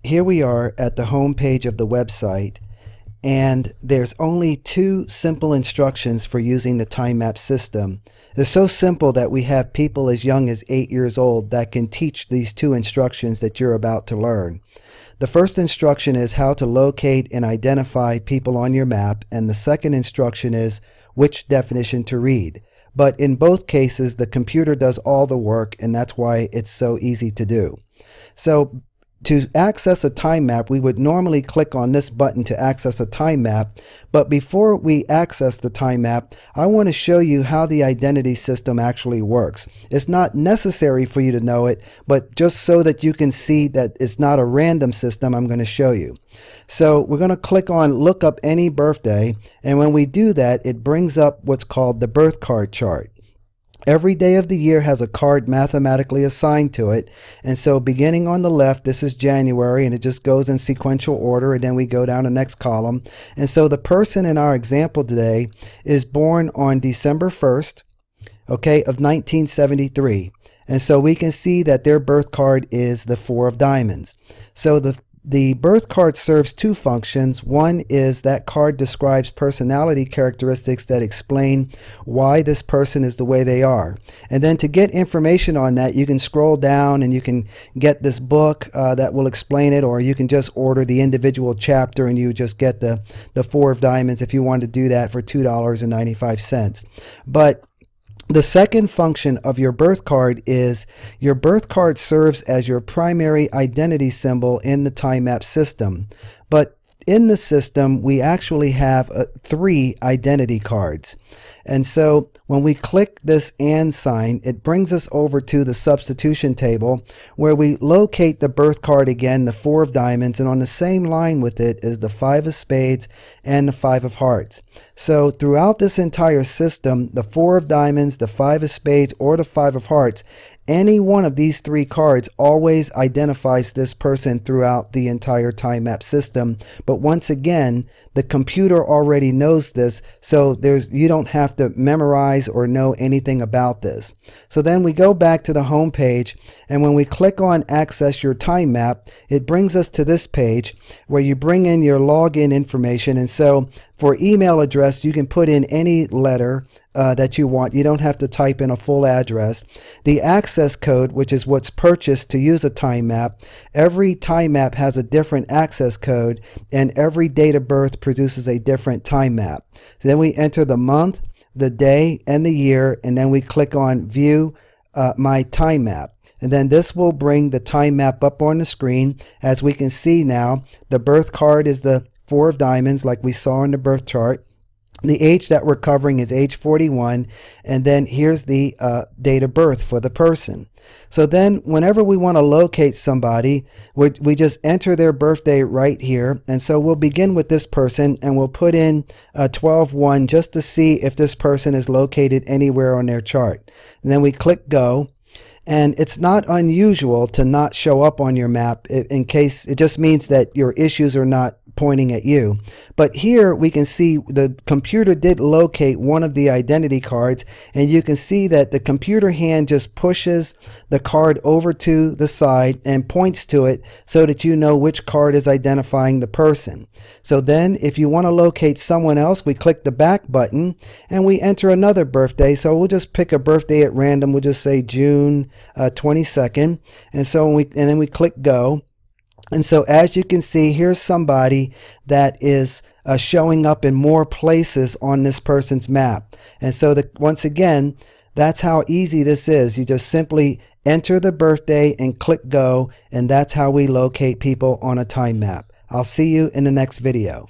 here we are at the home page of the website, and there's only two simple instructions for using the time map system. They're so simple that we have people as young as 8 years old that can teach these two instructions that you're about to learn. The first instruction is how to locate and identify people on your map, and the second instruction is which definition to read. But in both cases, the computer does all the work, and that's why it's so easy to do. So to access a time map, we would normally click on this button to access a time map. But before we access the time map, I want to show you how the identity system actually works. It's not necessary for you to know it, but just so that you can see that it's not a random system, I'm going to show you. So we're going to click on look up any birthday, and when we do that, it brings up what's called the birth card chart. Every day of the year has a card mathematically assigned to it, and so beginning on the left, this is January, and it just goes in sequential order, and then we go down the next column. And so the person in our example today is born on December 1st, okay, of 1973. And so we can see that their birth card is the 4 of diamonds. So the birth card serves two functions. One is that card describes personality characteristics that explain why this person is the way they are. And then to get information on that, you can scroll down and you can get this book that will explain it, or you can just order the individual chapter and you just get the 4 of diamonds if you want to do that for $2.95. But the second function of your birth card is your birth card serves as your primary identity symbol in the time map system. But in the system, we actually have 3 identity cards. And so when we click this and sign, it brings us over to the substitution table where we locate the birth card again, the 4 of diamonds, and on the same line with it is the 5 of spades and the 5 of hearts. So throughout this entire system, the 4 of diamonds, the 5 of spades, or the 5 of hearts, any one of these 3 cards always identifies this person throughout the entire time map system. But once again, the computer already knows this, so you don't have to memorize or know anything about this. So then we go back to the home page, and when we click on access your time map, it brings us to this page where you bring in your login information. And so for email address, you can put in any letter that you want. You don't have to type in a full address. The access code, which is what's purchased to use a time map. Every time map has a different access code, and every date of birth produces a different time map. So then we enter the month, the day, and the year, and then we click on view my time map. And then this will bring the time map up on the screen. As we can see now, the birth card is the 4 of diamonds like we saw in the birth chart. The age that we're covering is age 41, and then here's the date of birth for the person. So then whenever we want to locate somebody, we just enter their birthday right here. And so we'll begin with this person, and we'll put in 12/1 just to see if this person is located anywhere on their chart. And then we click go. And it's not unusual to not show up on your map. In case it just means that your issues are not pointing at you. But here we can see the computer did locate one of the identity cards, and you can see that the computer hand just pushes the card over to the side and points to it so that you know which card is identifying the person. So then if you want to locate someone else, we click the back button and we enter another birthday. So we'll just pick a birthday at random. We'll just say June 22nd, and so then we click go. And so as you can see, here's somebody that is showing up in more places on this person's map. And so once again, that's how easy this is. You just simply enter the birthday and click go, and that's how we locate people on a time map. I'll see you in the next video.